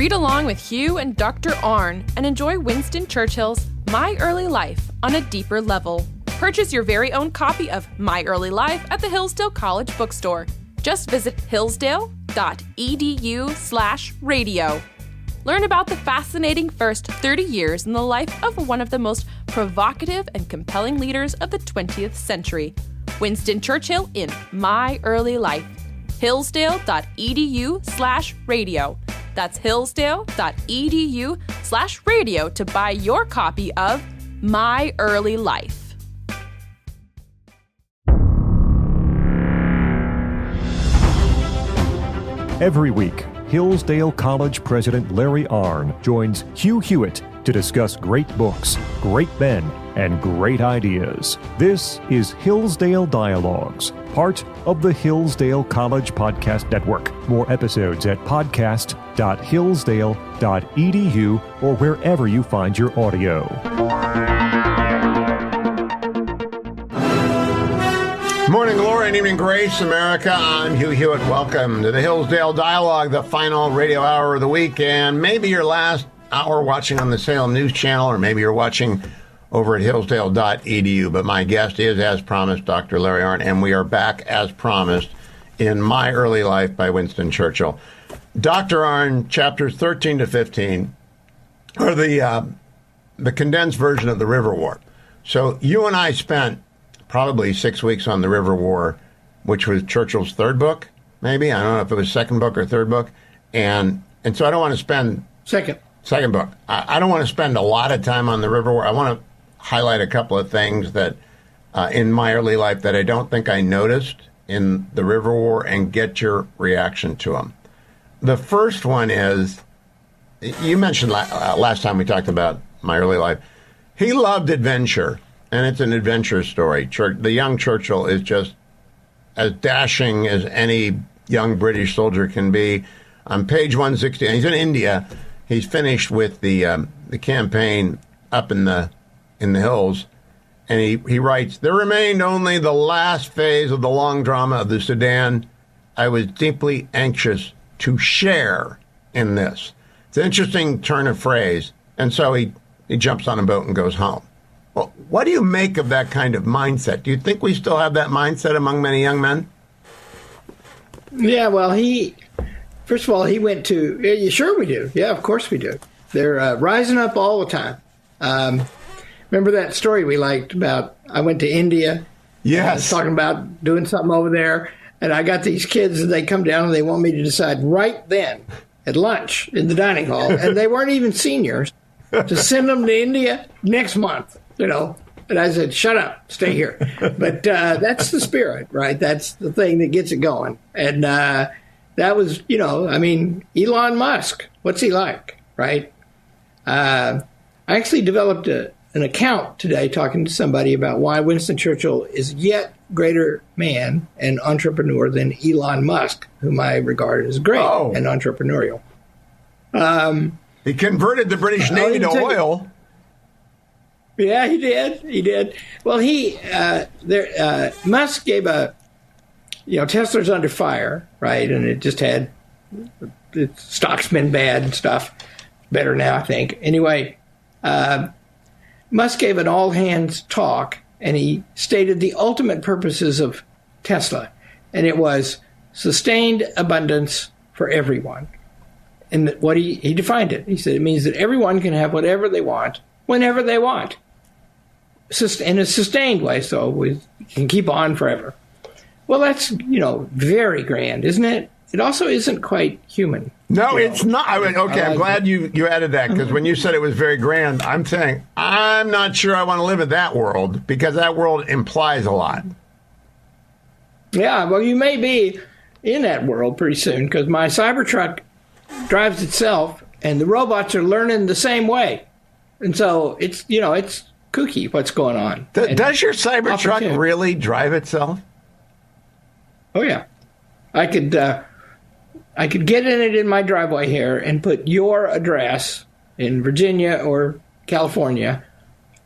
Read along with Hugh and Dr. Arnn and enjoy Winston Churchill's My Early Life on a deeper level. Purchase your very own copy of My Early Life at the Hillsdale College bookstore. Just visit hillsdale.edu/radio. Learn about the fascinating first 30 years in the life of one of the most provocative and compelling leaders of the 20th century, Winston Churchill in My Early Life. Hillsdale.edu/radio. That's hillsdale.edu/radio to buy your copy of My Early Life. Every week, Hillsdale College President Larry Arnn joins Hugh Hewitt to discuss great books, great men, and great ideas. This is Hillsdale Dialogues, part of the Hillsdale College Podcast Network. More episodes at podcast.hillsdale.edu or wherever you find your audio. Morning glory and evening grace, America. I'm Hugh Hewitt. Welcome to the Hillsdale Dialogue, the final radio hour of the week, and maybe your last hour watching on the Salem News Channel, or maybe you're watching over at hillsdale.edu. But my guest is, as promised, Dr. Larry Arnn, and we are back, as promised, in My Early Life by Winston Churchill. Dr. Arnn, chapters 13 to 15 are the condensed version of the River War. So you and I spent probably 6 weeks on the River War, which was Churchill's third book, maybe. I don't know if it was second book or third book. And so I don't want to spend... Second book. I don't want to spend a lot of time on the River War. I want to highlight a couple of things that in My Early Life that I don't think I noticed in the River War and get your reaction to them. The first one is, you mentioned last time we talked about My Early Life, he loved adventure, and it's an adventure story. The young Churchill is just as dashing as any young British soldier can be. On page 160, and he's in India. He's finished with the campaign up in the hills, and he writes, "There remained only the last phase of the long drama of the Sudan. I was deeply anxious to share in this." It's an interesting turn of phrase, and so he jumps on a boat and goes home. Well, what do you make of that kind of mindset? Do you think we still have that mindset among many young men? Yeah, well, first of all, he went to, sure we do. Yeah, of course we do. They're rising up all the time. Remember that story we liked about, I went to India? Yes. I was talking about doing something over there, and I got these kids, and they come down, and they want me to decide right then at lunch in the dining hall, and they weren't even seniors, to send them to India next month, And I said, shut up, stay here. But that's the spirit, right? That's the thing that gets it going. And that was, Elon Musk, what's he like, right? I actually developed an account today talking to somebody about why Winston Churchill is yet greater man and entrepreneur than Elon Musk, whom I regard as great and entrepreneurial. He converted the British Navy to oil. Yeah, he did. Well, Musk gave Tesla's under fire, right? And it just had, the stock's been bad and stuff. Better now, I think. Anyway, Musk gave an all-hands talk, and he stated the ultimate purposes of Tesla. And it was sustained abundance for everyone. And what he defined it. He said it means that everyone can have whatever they want, whenever they want. In a sustained way, so we can keep on forever. Well, that's, very grand, isn't it? It also isn't quite human. No, it's not. I'm glad you added that, because when you said it was very grand, I'm saying, I'm not sure I want to live in that world, because that world implies a lot. Yeah, well, you may be in that world pretty soon, because my Cybertruck drives itself, and the robots are learning the same way. And so it's kooky what's going on. Does your Cybertruck really drive itself? Oh yeah, I could get in it in my driveway here and put your address in Virginia or California,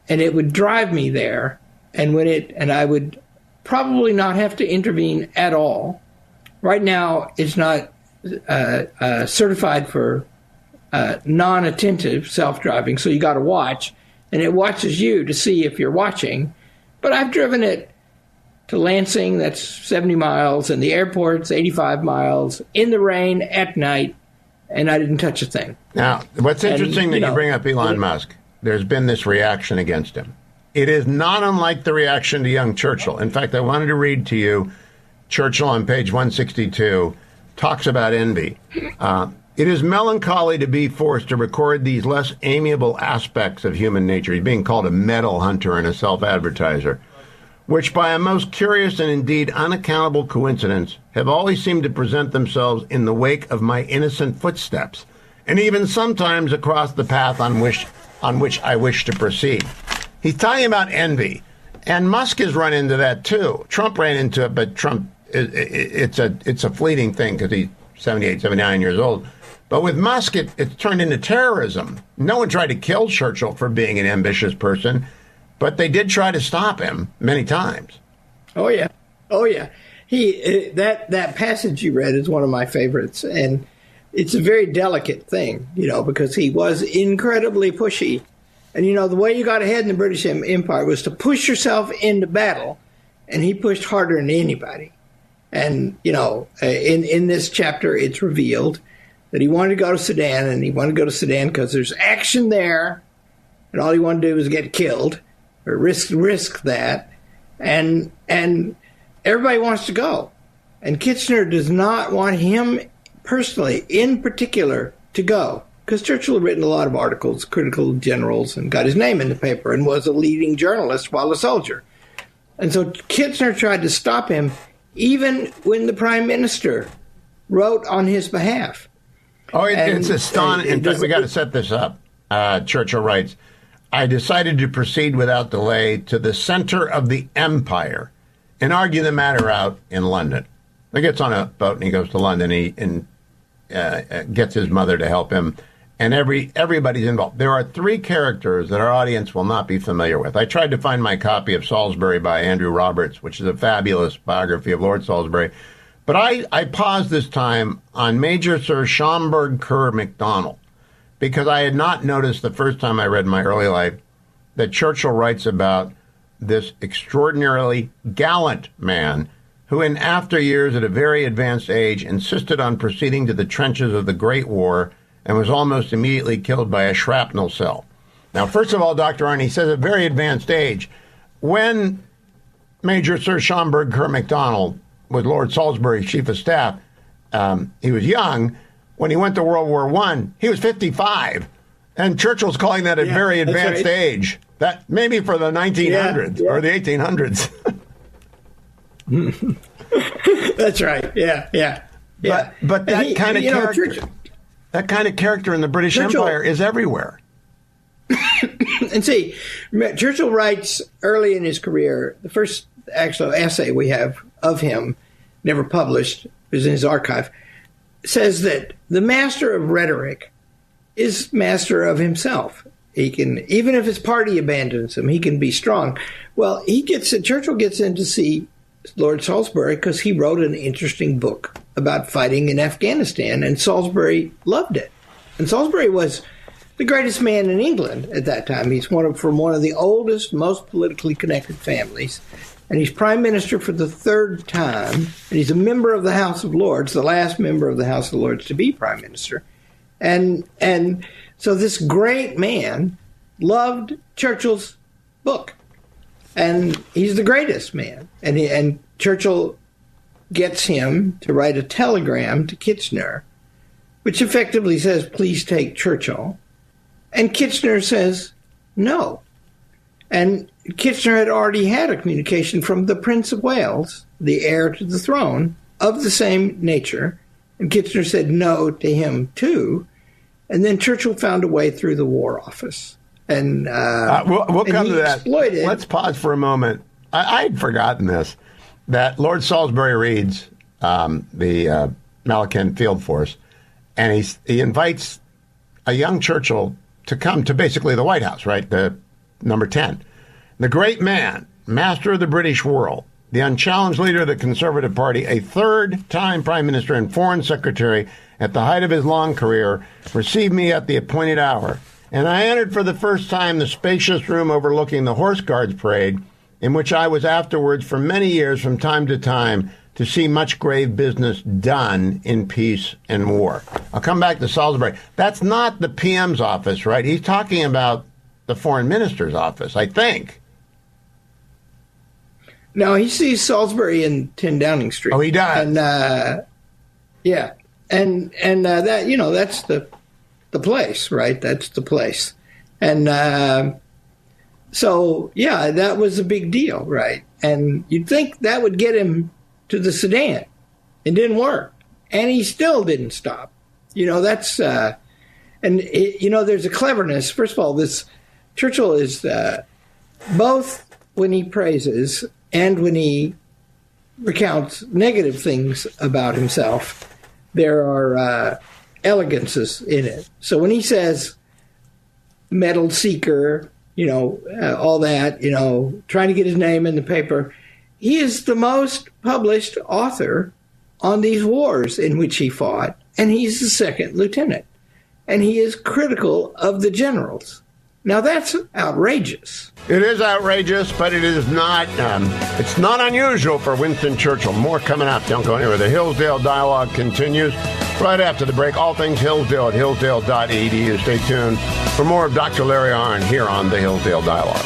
and it would drive me there, and I would probably not have to intervene at all. Right now, it's not certified for non-attentive self-driving, so you got to watch, and it watches you to see if you're watching. But I've driven it to Lansing, that's 70 miles, and the airport's 85 miles, in the rain, at night, and I didn't touch a thing. Now, what's interesting that you bring up Elon Musk, there's been this reaction against him. It is not unlike the reaction to young Churchill. In fact, I wanted to read to you, Churchill on page 162 talks about envy. It is melancholy to be forced to record these less amiable aspects of human nature. He's being called a medal hunter and a self-advertiser, which by a most curious and indeed unaccountable coincidence have always seemed to present themselves in the wake of my innocent footsteps, and even sometimes across the path on which I wish to proceed. He's talking about envy, and Musk has run into that too. Trump ran into it, but Trump, it's a fleeting thing because he's 78, 79 years old. But with Musk, it's turned into terrorism. No one tried to kill Churchill for being an ambitious person, but they did try to stop him many times. Oh yeah. That passage you read is one of my favorites, and it's a very delicate thing, because he was incredibly pushy. And, the way you got ahead in the British Empire was to push yourself into battle, and he pushed harder than anybody. And, in this chapter, it's revealed that he wanted to go to Sudan, and he wanted to go to Sudan because there's action there, and all he wanted to do was get killed, or risk that. And everybody wants to go. And Kitchener does not want him personally, in particular, to go. Because Churchill had written a lot of articles, critical of generals, and got his name in the paper, and was a leading journalist while a soldier. And so Kitchener tried to stop him, even when the prime minister wrote on his behalf. Oh, it's astonishing. In fact, we got to set this up. Churchill writes, I decided to proceed without delay to the center of the empire and argue the matter out in London. He gets on a boat and he goes to London. He gets his mother to help him. And everybody's involved. There are three characters that our audience will not be familiar with. I tried to find my copy of Salisbury by Andrew Roberts, which is a fabulous biography of Lord Salisbury. But I paused this time on Major Sir Schomberg Kerr Macdonald, because I had not noticed the first time I read in my early life that Churchill writes about this extraordinarily gallant man who in after years at a very advanced age insisted on proceeding to the trenches of the Great War and was almost immediately killed by a shrapnel cell. Now, first of all, Dr. Arnn, he says at very advanced age, when Major Sir Schomberg Kerr Macdonald was Lord Salisbury's chief of staff, he was young. When he went to World War I, he was 55. And Churchill's calling that a very advanced age. That maybe for the 1900s or the 1800s. That's right. Yeah. But that kind of character... That kind of character in the British Empire is everywhere. And see, Churchill writes early in his career, the first actual essay we have of him, never published, is in his archive, says that the master of rhetoric is master of himself. He can, even if his party abandons him, he can be strong. Well, Churchill gets in to see Lord Salisbury because he wrote an interesting book about fighting in Afghanistan, and Salisbury loved it. And Salisbury was the greatest man in England at that time. He's from one of the oldest, most politically connected families, and he's prime minister for the third time, and he's a member of the House of Lords, the last member of the House of Lords to be prime minister. And so this great man loved Churchill's book. And he's the greatest man. And Churchill gets him to write a telegram to Kitchener, which effectively says, please take Churchill. And Kitchener says, no. And Kitchener had already had a communication from the Prince of Wales, the heir to the throne, of the same nature. And Kitchener said no to him, too. And then Churchill found a way through the War Office. And we'll come to that. Exploited. Let's pause for a moment. I'd forgotten this, that Lord Salisbury reads the Malacan Field Force, and he invites a young Churchill to come to basically the White House, right, the number 10. The great man, master of the British world, the unchallenged leader of the Conservative Party, a third-time Prime Minister and Foreign Secretary at the height of his long career, received me at the appointed hour, and I entered for the first time the spacious room overlooking the Horse Guards Parade, in which I was afterwards for many years from time to time to see much grave business done in peace and war. I'll come back to Salisbury. That's not the PM's office, right? He's talking about the foreign minister's office, I think. No, he sees Salisbury in 10 Downing Street. Oh, he does? And, yeah. And that, you know, that's the place, right? That's the place. And so, yeah, that was a big deal, right? And you'd think that would get him to the Sudan. It didn't work. And he still didn't stop. You know, that's, you know, there's a cleverness. First of all, this Churchill is both when he praises and when he recounts negative things about himself, there are elegances in it. So when he says medal seeker, you know, all that, you know, trying to get his name in the paper, he is the most published author on these wars in which he fought, and he's the second lieutenant. And he is critical of the generals. Now, that's outrageous. It is outrageous, but it is not, it's not unusual for Winston Churchill. More coming up. Don't go anywhere. The Hillsdale Dialogue continues right after the break. All things Hillsdale at hillsdale.edu. Stay tuned for more of Dr. Larry Arnn here on the Hillsdale Dialogue.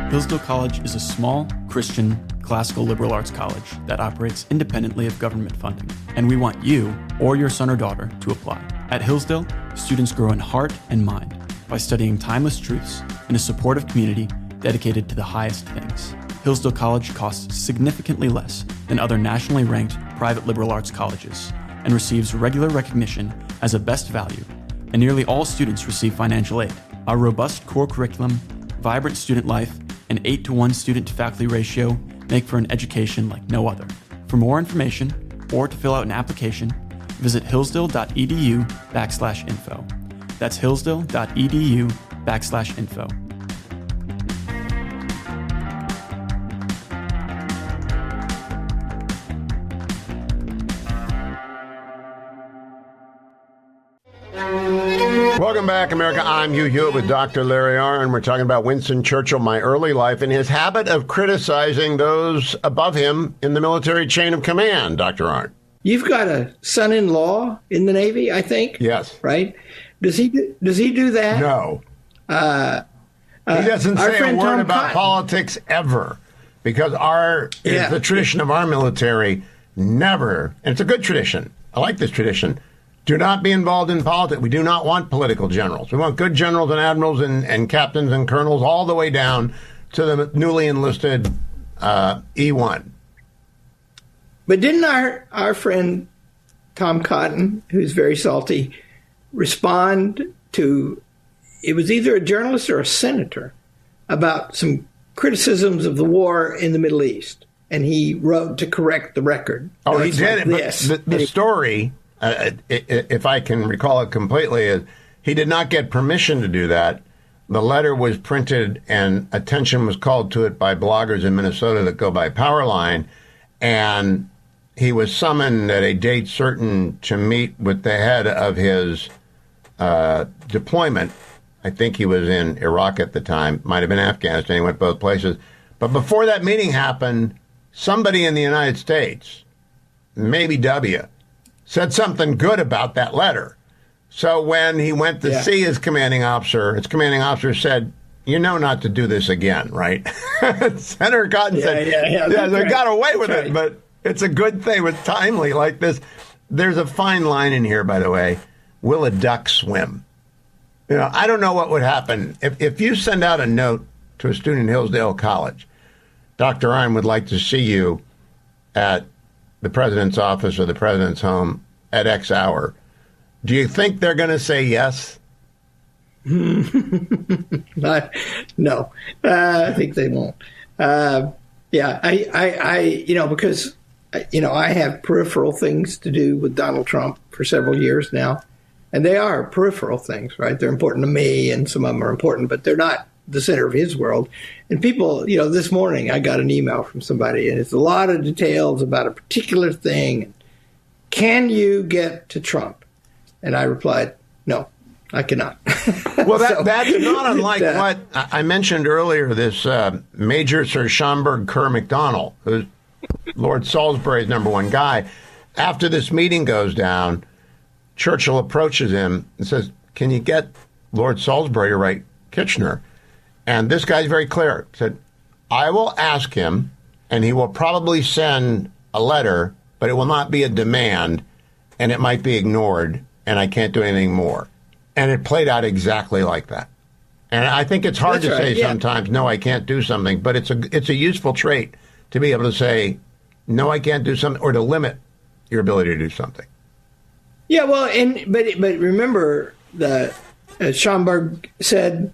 Hillsdale College is a small, Christian, classical liberal arts college that operates independently of government funding, and we want you or your son or daughter to apply. At Hillsdale, students grow in heart and mind by studying timeless truths in a supportive community dedicated to the highest things. Hillsdale College costs significantly less than other nationally ranked private liberal arts colleges and receives regular recognition as a best value, and nearly all students receive financial aid. Our robust core curriculum, vibrant student life, and 8-to-1 student-to-faculty ratio make for an education like no other. For more information or to fill out an application, visit hillsdale.edu/info. That's hillsdale.edu/info. Welcome back, America. I'm Hugh Hewitt with Dr. Larry Arnn. We're talking about Winston Churchill, my early life, and his habit of criticizing those above him in the military chain of command, Dr. Arnn. You've got a son-in-law in the Navy, I think? Yes. Right? Does he do that? No. He doesn't say a word about politics ever, because the tradition of our military never, and it's a good tradition. I like this tradition. Do not be involved in politics. We do not want political generals. We want good generals and admirals and captains and colonels all the way down to the newly enlisted E1. But didn't our friend Tom Cotton, who's very salty, respond to, it was either a journalist or a senator, about some criticisms of the war in the Middle East? And he wrote to correct the record. Oh, he did it. But the story, if I can recall it completely, is he did not get permission to do that. The letter was printed and attention was called to it by bloggers in Minnesota that go by Powerline. And he was summoned at a date certain to meet with the head of his deployment. I think he was in Iraq at the time, might have been Afghanistan. He went both places. But before that meeting happened, somebody in the United States, maybe W, said something good about that letter. So when he went to see his commanding officer said, you know not to do this again, right? Senator Cotton said, they got away with it, but it's a good thing. It was timely like this. There's a fine line in here, by the way. Will a duck swim? You know, I don't know what would happen. If you send out a note to a student in Hillsdale College, Dr. Arnn would like to see you at the president's office or the president's home at X hour. Do you think they're going to say yes? No, I think they won't. I because, I have peripheral things to do with Donald Trump for several years now. And they are peripheral things, right? They're important to me, and some of them are important, but they're not the center of his world. And people, this morning I got an email from somebody, and it's a lot of details about a particular thing. Can you get to Trump? And I replied, no, I cannot. Well, that's not unlike what I mentioned earlier, this Major Sir Schomburg Kerr MacDonald, who's Lord Salisbury's #1 guy. After this meeting goes down, Churchill approaches him and says, can you get Lord Salisbury to write Kitchener? And this guy's very clear. He said, I will ask him, and he will probably send a letter, but it will not be a demand, and it might be ignored, and I can't do anything more. And it played out exactly like that. And I think it's hard to say sometimes, no, I can't do something, but it's a useful trait to be able to say, no, I can't do something, or to limit your ability to do something. Yeah, well, but remember, Schomburg said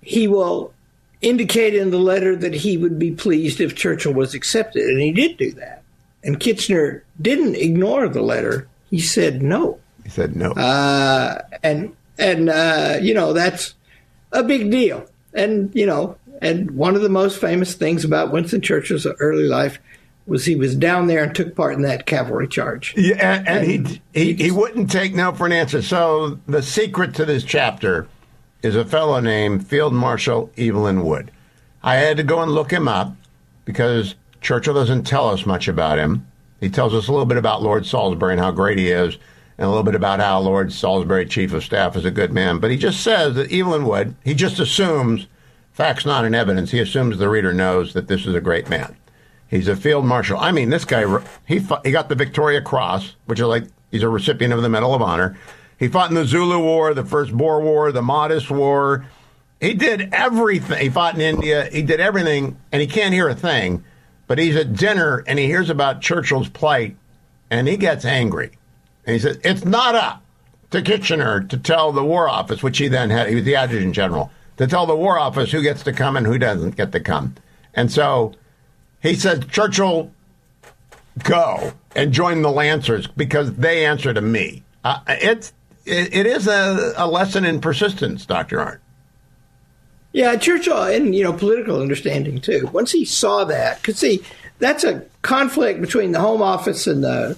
he will indicate in the letter that he would be pleased if Churchill was accepted, and he did do that. And Kitchener didn't ignore the letter; he said no. He said no, and that's a big deal. And and one of the most famous things about Winston Churchill's early life was he was down there and took part in that cavalry charge. Yeah, and he wouldn't take no for an answer. So the secret to this chapter is a fellow named Field Marshal Evelyn Wood. I had to go and look him up because Churchill doesn't tell us much about him. He tells us a little bit about Lord Salisbury and how great he is, and a little bit about how Lord Salisbury, Chief of Staff, is a good man. But he just says that Evelyn Wood, he just assumes, facts not in evidence, he assumes the reader knows that this is a great man. He's a field marshal. I mean, this guy, he got the Victoria Cross, which is like, he's a recipient of the Medal of Honor. He fought in the Zulu War, the First Boer War, the Modest War. He did everything. He fought in India. He did everything, and he can't hear a thing. But he's at dinner, and he hears about Churchill's plight, and he gets angry. And he says, it's not up to Kitchener to tell the War Office, which he then had, he was the Adjutant General, to tell the War Office who gets to come and who doesn't get to come. And so he said, Churchill, go and join the Lancers because they answer to me. It is a lesson in persistence, Dr. Arnn. Yeah, Churchill, and political understanding too. Once he saw that, because see, that's a conflict between the Home Office and the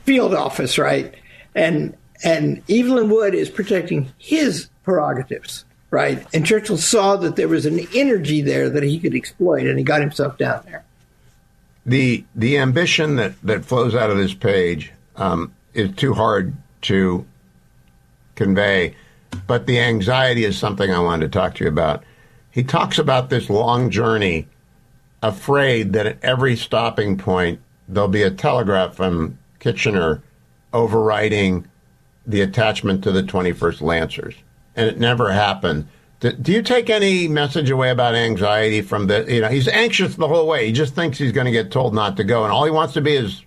Field Office, right? And Evelyn Wood is protecting his prerogatives. Right. And Churchill saw that there was an energy there that he could exploit, and he got himself down there. The ambition that flows out of this page is too hard to convey, but the anxiety is something I wanted to talk to you about. He talks about this long journey, afraid that at every stopping point there'll be a telegraph from Kitchener overriding the attachment to the 21st Lancers. And it never happened. Do you take any message away about anxiety from the, he's anxious the whole way. He just thinks he's going to get told not to go. And all he wants to be is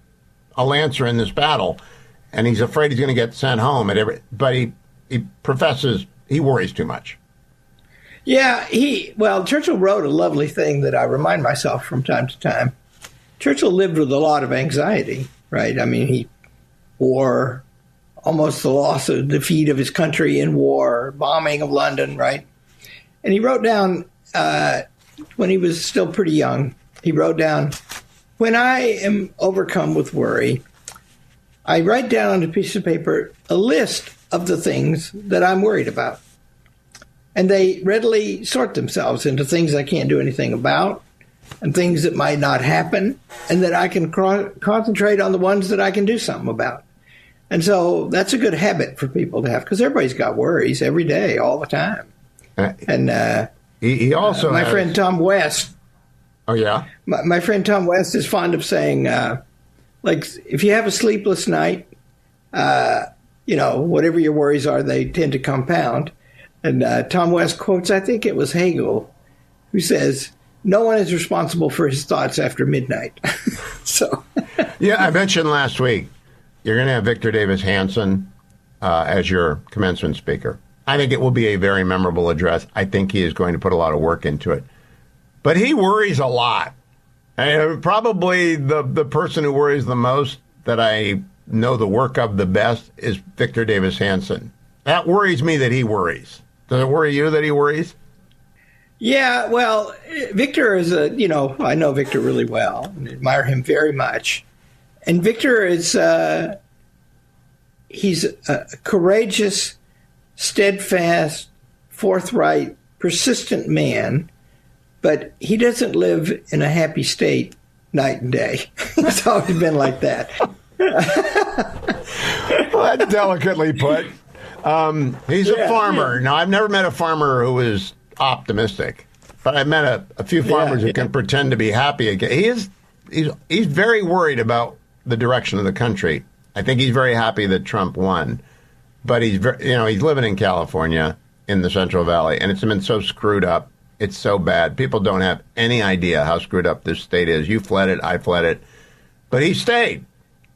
a Lancer in this battle. And he's afraid he's going to get sent home. But he professes he worries too much. Yeah, Churchill wrote a lovely thing that I remind myself from time to time. Churchill lived with a lot of anxiety, right? I mean, he wore almost the loss of defeat of his country in war, bombing of London, right? And he wrote down, when he was still pretty young, he wrote down, when I am overcome with worry, I write down on a piece of paper a list of the things that I'm worried about. And they readily sort themselves into things I can't do anything about and things that might not happen, and that I can concentrate on the ones that I can do something about. And so that's a good habit for people to have, because everybody's got worries every day, all the time. And he also my friend Tom West. Oh, yeah? My friend Tom West is fond of saying, if you have a sleepless night, whatever your worries are, they tend to compound. And Tom West quotes, I think it was Hegel, who says, no one is responsible for his thoughts after midnight. So, yeah, I mentioned last week, you're going to have Victor Davis Hanson as your commencement speaker. I think it will be a very memorable address. I think he is going to put a lot of work into it. But he worries a lot. And probably the person who worries the most that I know the work of the best is Victor Davis Hanson. That worries me that he worries. Does it worry you that he worries? Yeah, well, Victor is I know Victor really well and admire him very much. And Victor is, he's a courageous, steadfast, forthright, persistent man, but he doesn't live in a happy state night and day. It's always been like that. Well, that's delicately put. He's a farmer. Yeah. Now, I've never met a farmer who is optimistic, but I've met a few farmers who can pretend to be happy again. He's very worried about the direction of the country. I think he's very happy that Trump won, but he's living in California in the Central Valley, and it's been so screwed up. It's so bad. People don't have any idea how screwed up this state is. You fled it. I fled it. But he stayed.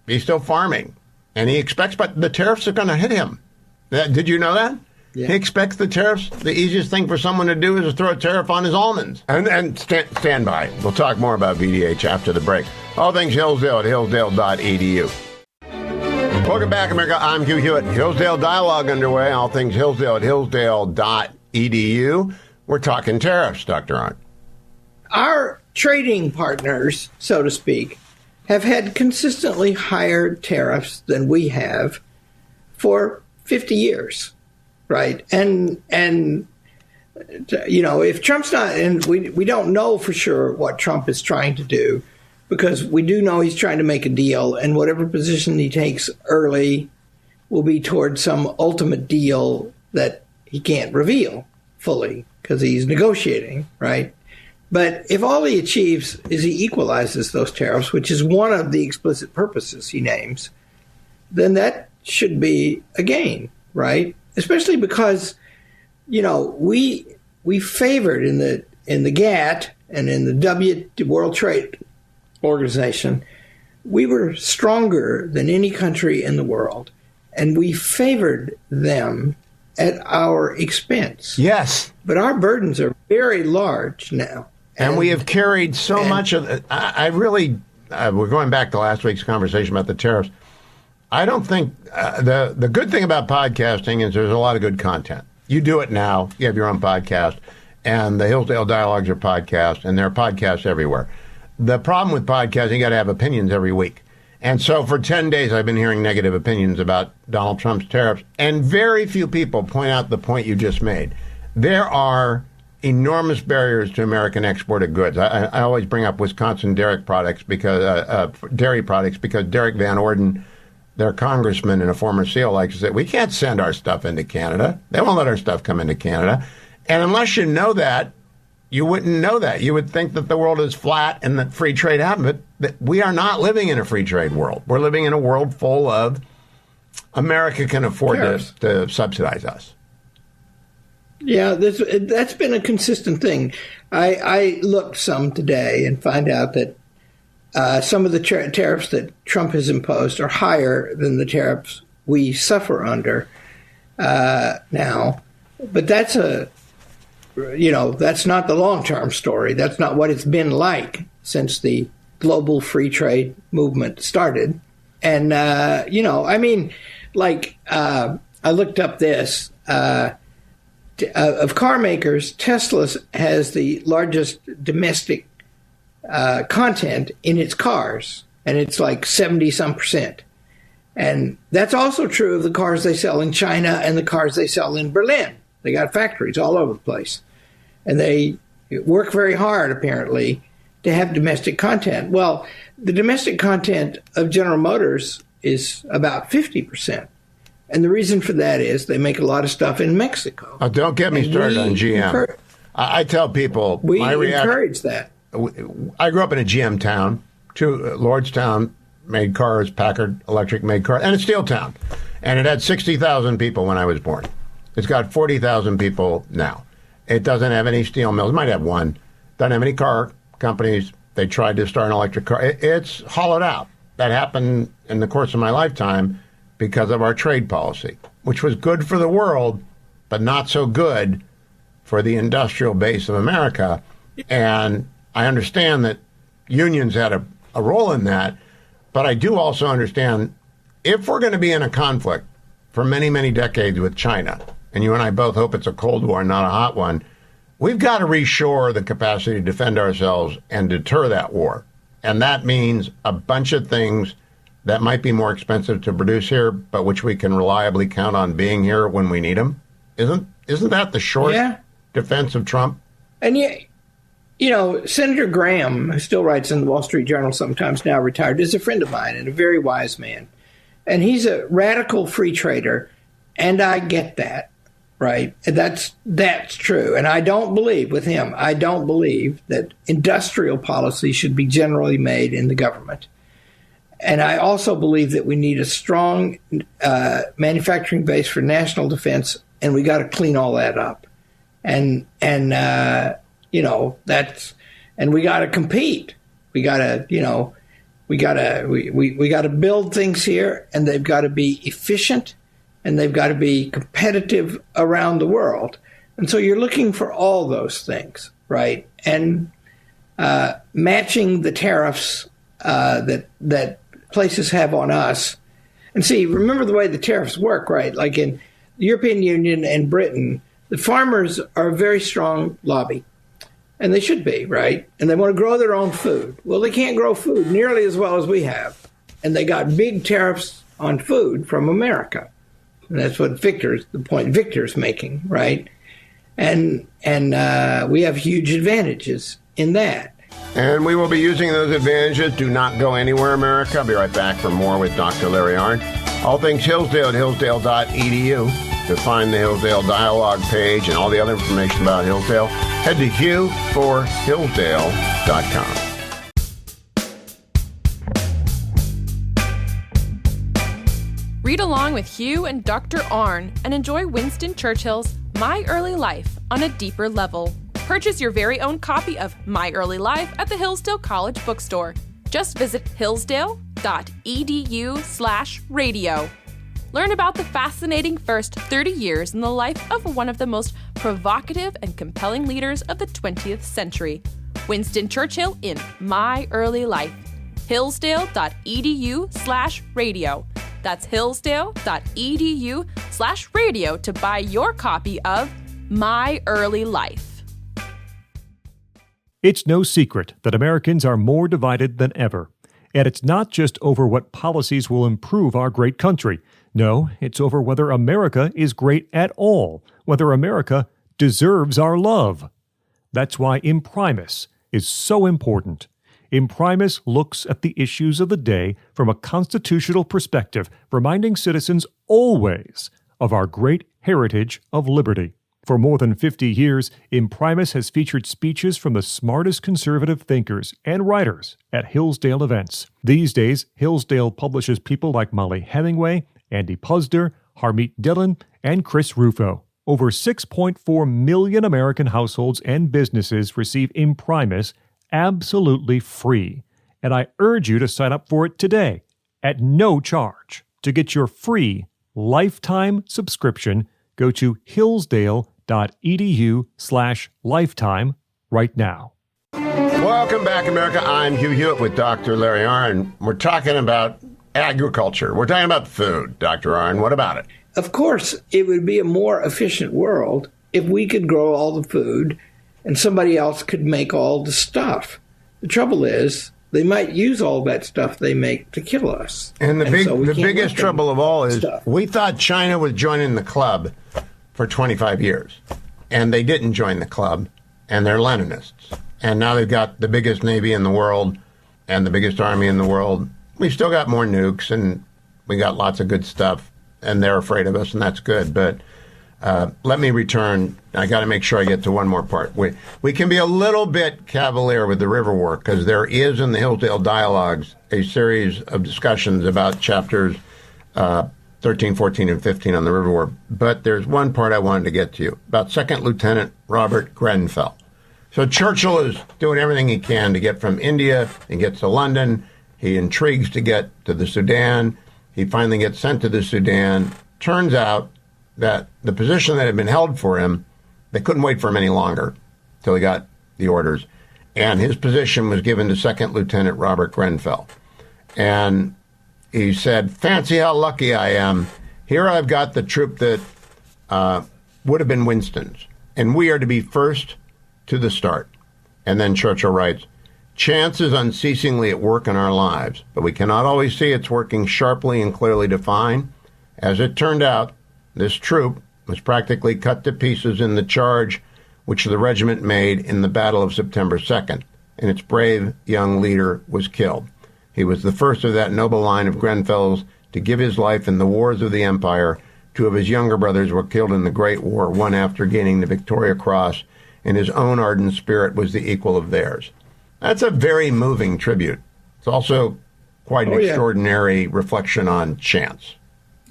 He's still farming. And he expects, but the tariffs are going to hit him. Did you know that? Yeah. He expects the tariffs. The easiest thing for someone to do is to throw a tariff on his almonds. And stand by. We'll talk more about VDH after the break. All things Hillsdale at hillsdale.edu. Welcome back, America. I'm Hugh Hewitt. Hillsdale Dialogue underway. All things Hillsdale at hillsdale.edu. We're talking tariffs, Dr. Arnn. Our trading partners, so to speak, have had consistently higher tariffs than we have for 50 years, right? And if Trump's not, and we don't know for sure what Trump is trying to do, because we do know he's trying to make a deal, and whatever position he takes early will be towards some ultimate deal that he can't reveal fully because he's negotiating, right? But if all he achieves is he equalizes those tariffs, which is one of the explicit purposes he names, then that should be a gain, right? Especially because, we favored in the GATT and in the World Trade Organization, we were stronger than any country in the world, and we favored them at our expense. Yes. But our burdens are very large now. And we have carried so much of it. We're going back to last week's conversation about the tariffs. I don't think the good thing about podcasting is there's a lot of good content. You do it now. You have your own podcast, and the Hillsdale Dialogues are podcasts, and there are podcasts everywhere. The problem with podcasting, you got to have opinions every week. And so for 10 days, I've been hearing negative opinions about Donald Trump's tariffs, and very few people point out the point you just made. There are enormous barriers to American exported goods. I always bring up Wisconsin dairy products because Derek Van Orden, their congressman and a former SEAL, likes to say, we can't send our stuff into Canada. They won't let our stuff come into Canada. And unless you know that, you wouldn't know that. You would think that the world is flat and that free trade happens, but we are not living in a free trade world. We're living in a world full of America can afford to subsidize us. Yeah, that's been a consistent thing. I looked some today and find out that some of the tariffs that Trump has imposed are higher than the tariffs we suffer under now. But that's that's not the long-term story. That's not what it's been like since the global free trade movement started. And, I looked up this. Of car makers, Tesla has the largest domestic content in its cars, and it's like 70-some%. And that's also true of the cars they sell in China and the cars they sell in Berlin. They got factories all over the place. And they work very hard, apparently, to have domestic content. Well, the domestic content of General Motors is about 50%. And the reason for that is they make a lot of stuff in Mexico. Oh, don't get me started on GM. I tell people, we encourage that. I grew up in a GM town. Lordstown made cars, Packard Electric made cars, and a steel town. And it had 60,000 people when I was born. It's got 40,000 people now. It doesn't have any steel mills. It might have one. Doesn't have any car companies. They tried to start an electric car. It's hollowed out. That happened in the course of my lifetime because of our trade policy, which was good for the world, but not so good for the industrial base of America. And I understand that unions had a role in that, but I do also understand if we're going to be in a conflict for many, many decades with China, and you and I both hope it's a cold war, not a hot one, we've got to reshore the capacity to defend ourselves and deter that war. And that means a bunch of things that might be more expensive to produce here, but which we can reliably count on being here when we need them. Isn't that the short defense of Trump? And Senator Graham, who still writes in the Wall Street Journal sometimes, now retired, is a friend of mine and a very wise man. And he's a radical free trader, and I get that, right? That's true. And I don't believe that industrial policy should be generally made in the government. And I also believe that we need a strong manufacturing base for national defense, and we got to clean all that up. And we got to compete. We got to build things here, and they've got to be efficient, and they've got to be competitive around the world. And so you're looking for all those things, right? And matching the tariffs that places have on us. And see, remember the way the tariffs work, right? Like in the European Union and Britain, the farmers are a very strong lobby. And they should be, right? And they want to grow their own food. Well, they can't grow food nearly as well as we have. And they got big tariffs on food from America. And that's what the point Victor's making, right? And we have huge advantages in that. And we will be using those advantages. Do not go anywhere, America. I'll be right back for more with Dr. Larry Arnn. All things Hillsdale at hillsdale.edu. To find the Hillsdale Dialogue page and all the other information about Hillsdale, head to hughforhillsdale.com. Read along with Hugh and Dr. Arnn and enjoy Winston Churchill's My Early Life on a deeper level. Purchase your very own copy of My Early Life at the Hillsdale College bookstore. Just visit hillsdale.edu/radio. Learn about the fascinating first 30 years in the life of one of the most provocative and compelling leaders of the 20th century, Winston Churchill in My Early Life. Hillsdale.edu/radio. That's hillsdale.edu/radio to buy your copy of My Early Life. It's no secret that Americans are more divided than ever. And it's not just over what policies will improve our great country. No, it's over whether America is great at all, whether America deserves our love. That's why Imprimis is so important. Imprimis looks at the issues of the day from a constitutional perspective, reminding citizens always of our great heritage of liberty. For more than 50 years, Imprimis has featured speeches from the smartest conservative thinkers and writers at Hillsdale events. These days, Hillsdale publishes people like Molly Hemingway, Andy Puzder, Harmeet Dillon, and Chris Rufo. Over 6.4 million American households and businesses receive Imprimis absolutely free. And I urge you to sign up for it today at no charge. To get your free lifetime subscription, go to hillsdale.edu/lifetime right now. Welcome back, America. I'm Hugh Hewitt with Dr. Larry Arnn. We're talking about agriculture. We're talking about food. Dr. Arnn, what about it? Of course, it would be a more efficient world if we could grow all the food and somebody else could make all the stuff. The trouble is, they might use all that stuff they make to kill us. And the biggest trouble of all is we thought China was joining the club for 25 years. And they didn't join the club, and they're Leninists. And now they've got the biggest navy in the world and the biggest army in the world. We've still got more nukes, and we got lots of good stuff, and they're afraid of us, and that's good. But let me return. I got to make sure I get to one more part. We can be a little bit cavalier with the river work, because there is in the Hillsdale Dialogues a series of discussions about chapters 13, 14, and 15 on the river war. But there's one part I wanted to get to you, about Second Lieutenant Robert Grenfell. So Churchill is doing everything he can to get from India and get to London. He intrigues to get to the Sudan. He finally gets sent to the Sudan. Turns out that the position that had been held for him, they couldn't wait for him any longer till he got the orders. And his position was given to Second Lieutenant Robert Grenfell. And he said, fancy how lucky I am. Here I've got the troop that would have been Winston's, and we are to be first to the start. And then Churchill writes, chance is unceasingly at work in our lives, but we cannot always see its working sharply and clearly defined. As it turned out, this troop was practically cut to pieces in the charge which the regiment made in the Battle of September 2nd, and its brave young leader was killed. He was the first of that noble line of Grenfells to give his life in the wars of the Empire. Two of his younger brothers were killed in the Great War, one after gaining the Victoria Cross, and his own ardent spirit was the equal of theirs. That's a very moving tribute. It's also quite an extraordinary reflection on chance.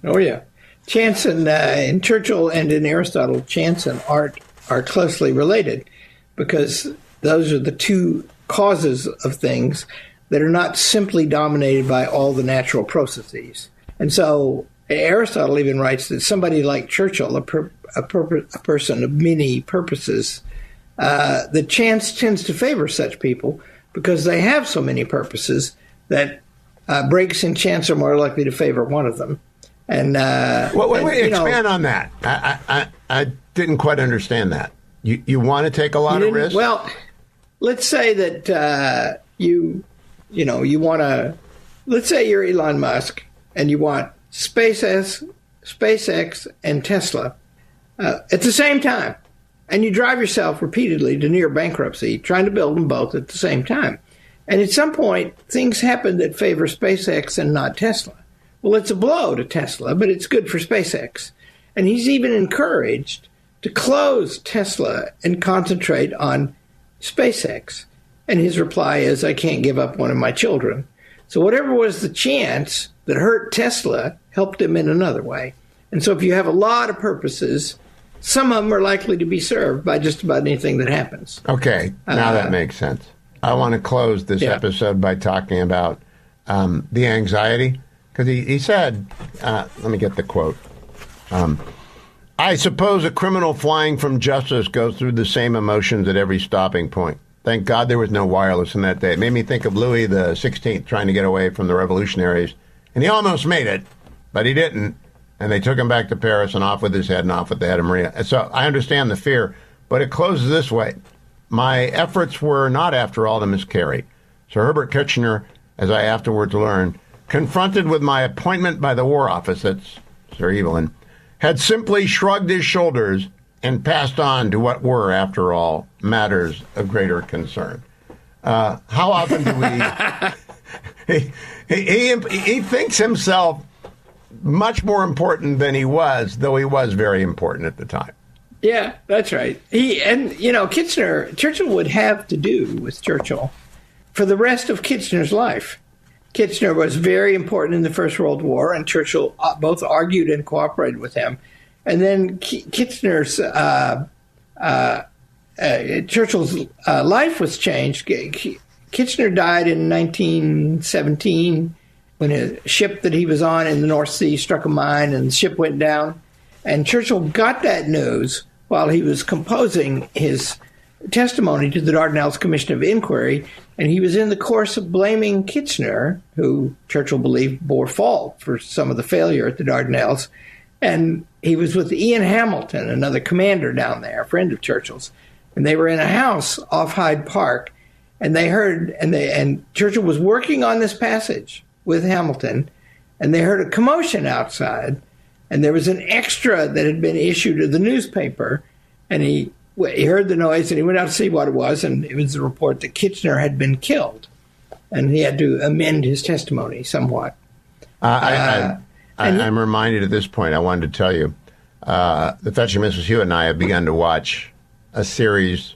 Oh, yeah. Chance and in Churchill and in Aristotle, chance and art are closely related because those are the two causes of things that are not simply dominated by all the natural processes. And so Aristotle even writes that somebody like Churchill, a person of many purposes, the chance tends to favor such people because they have so many purposes that breaks in chance are more likely to favor one of them. And expand on that. I didn't quite understand that. You want to take a lot of risks? Well, let's say that you want to. Let's say you're Elon Musk and you want SpaceX, and Tesla at the same time, and you drive yourself repeatedly to near bankruptcy, trying to build them both at the same time. And at some point, things happen that favor SpaceX and not Tesla. Well, it's a blow to Tesla, but it's good for SpaceX. And he's even encouraged to close Tesla and concentrate on SpaceX. And his reply is, I can't give up one of my children. So whatever was the chance that hurt Tesla helped him in another way. And so if you have a lot of purposes, some of them are likely to be served by just about anything that happens. Okay, now that makes sense. I want to close this episode by talking about the anxiety. Because he said, let me get the quote. I suppose a criminal flying from justice goes through the same emotions at every stopping point. Thank God there was no wireless in that day. It made me think of Louis the 16th trying to get away from the revolutionaries. And he almost made it, but he didn't. And they took him back to Paris and off with his head and off with the head of Maria. And so I understand the fear, but it closes this way. My efforts were not, after all, to miscarry. Sir Herbert Kitchener, as I afterwards learned, confronted with my appointment by the War Office, that's Sir Evelyn, had simply shrugged his shoulders and passed on to what were, after all, matters of greater concern. How often do we... he thinks himself much more important than he was, though he was very important at the time. Yeah, that's right. Churchill would have to do with Churchill for the rest of Kitchener's life. Kitchener was very important in the First World War, and Churchill both argued and cooperated with him. And then Kitchener's Churchill's life was changed. Kitchener died in 1917 when a ship that he was on in the North Sea struck a mine and the ship went down. And Churchill got that news while he was composing his testimony to the Dardanelles Commission of Inquiry, and he was in the course of blaming Kitchener, who Churchill believed bore fault for some of the failure at the Dardanelles. And he was with Ian Hamilton, another commander down there, a friend of Churchill's, and they were in a house off Hyde Park, and they heard, and Churchill was working on this passage with Hamilton, and they heard a commotion outside, and there was an extra that had been issued to the newspaper, and he heard the noise, and he went out to see what it was, and it was the report that Kitchener had been killed, and he had to amend his testimony somewhat. I'm reminded at this point, I wanted to tell you, the Fetching Mrs. Hewitt and I have begun to watch a series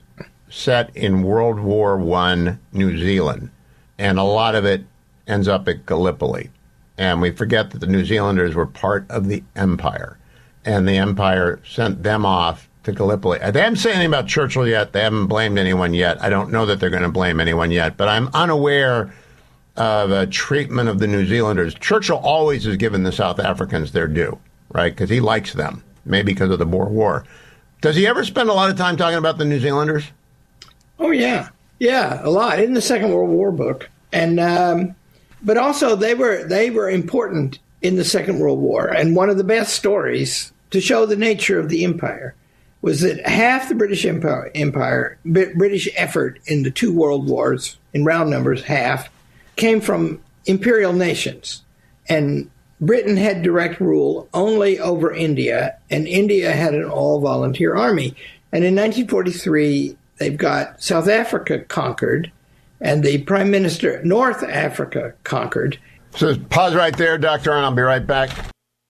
set in World War I New Zealand, and a lot of it ends up at Gallipoli. And we forget that the New Zealanders were part of the Empire, and the Empire sent them off to Gallipoli. They haven't said anything about Churchill yet. They haven't blamed anyone yet. I don't know that they're going to blame anyone yet, but I'm unaware of a treatment of the New Zealanders. Churchill always has given the South Africans their due, right? Because he likes them, maybe because of the Boer War. Does he ever spend a lot of time talking about the New Zealanders? Oh, yeah. Yeah, a lot in the Second World War book. And but also they were important in the Second World War. And one of the best stories to show the nature of the empire was that half the British British effort in the two world wars, in round numbers, half, came from imperial nations. And Britain had direct rule only over India, and India had an all-volunteer army. And in 1943, they've got South Africa conquered, and the Prime Minister, North Africa conquered. So pause right there, Dr. Arnn. I'll be right back.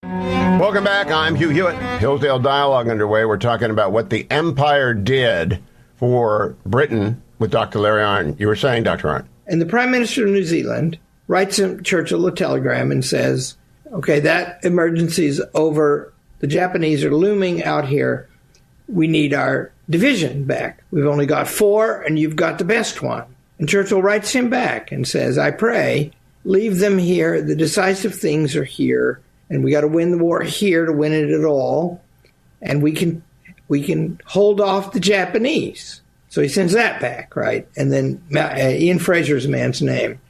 Welcome back. I'm Hugh Hewitt. Hillsdale Dialogue underway. We're talking about what the Empire did for Britain with Dr. Larry Arnn. You were saying, Dr. Arnn. And the Prime Minister of New Zealand writes Churchill a telegram and says, okay, that emergency is over. The Japanese are looming out here. We need our division back. We've only got 4, and you've got the best one. And Churchill writes him back and says, I pray, leave them here. The decisive things are here, and we got to win the war here to win it at all. And we can hold off the Japanese. So he sends that back, right? And then Ian Fraser's a man's name.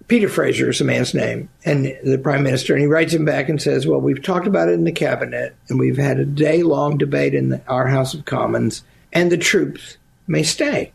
Peter Fraser is a man's name, and the Prime Minister, and he writes him back and says, well, we've talked about it in the cabinet, and we've had a day-long debate in our House of Commons, and the troops may stay.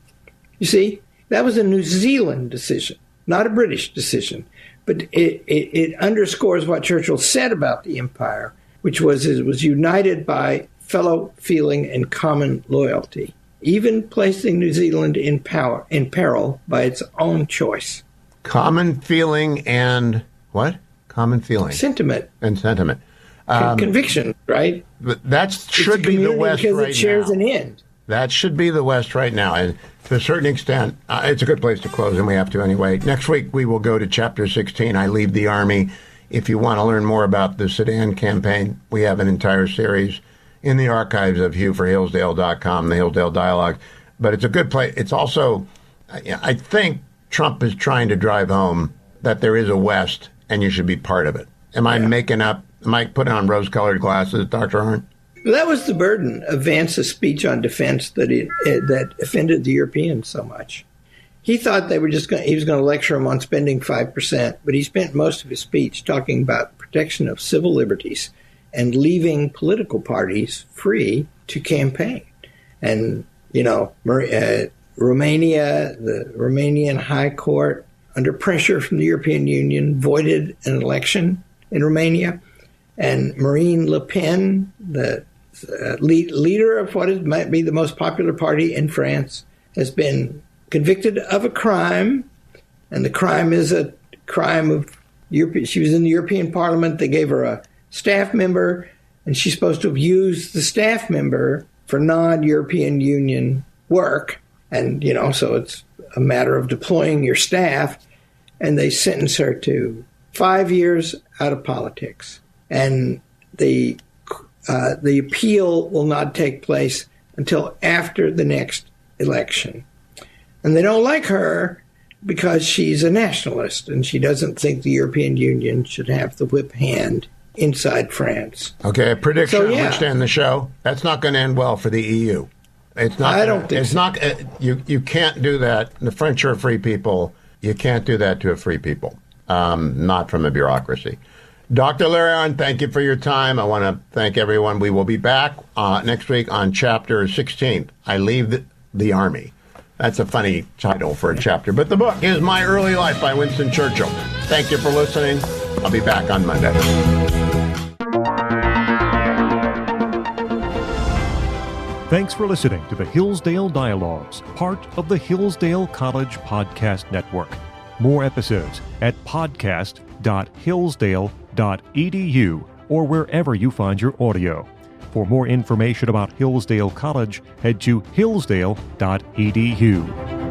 You see, that was a New Zealand decision, not a British decision, but it underscores what Churchill said about the empire, which was it was united by fellow feeling and common loyalty, even placing New Zealand in peril by its own choice. Common feeling and what? Common feeling. Sentiment. And sentiment. Conviction, right? But that should be the West right now. Because it shares an end. That should be the West right now. And to a certain extent, it's a good place to close, and we have to anyway. Next week, we will go to Chapter 16, I Leave the Army. If you want to learn more about the Sudan campaign, we have an entire series in the archives of HughForHillsdale.com, the Hillsdale Dialogues. But it's a good place. It's also, I think, Trump is trying to drive home that there is a West and you should be part of it. Am I making up? Am I putting on rose-colored glasses, Dr. Arnn? That was the burden of Vance's speech on defense that offended the Europeans so much. He thought he was going to lecture them on spending 5%, but he spent most of his speech talking about protection of civil liberties and leaving political parties free to campaign. And, Romania, the Romanian High Court, under pressure from the European Union, voided an election in Romania. And Marine Le Pen, the leader of what might be the most popular party in France, has been convicted of a crime. And the crime is a crime of she was in the European Parliament. They gave her a staff member, and she's supposed to have used the staff member for non-European Union work. And, so it's a matter of deploying your staff. And they sentence her to 5 years out of politics. And the appeal will not take place until after the next election. And they don't like her because she's a nationalist and she doesn't think the European Union should have the whip hand inside France. Okay, a prediction. So, yeah. Let's end the show. That's not going to end well for the EU. It's not. I don't think it's so. Not. You can't do that. The French are free people. You can't do that to a free people. Not from a bureaucracy. Dr. Larry Arnn, thank you for your time. I want to thank everyone. We will be back next week on Chapter 16. I Leave the Army. That's a funny title for a chapter. But the book is My Early Life by Winston Churchill. Thank you for listening. I'll be back on Monday. Thanks for listening to the Hillsdale Dialogues, part of the Hillsdale College Podcast Network. More episodes at podcast.hillsdale.edu or wherever you find your audio. For more information about Hillsdale College, head to hillsdale.edu.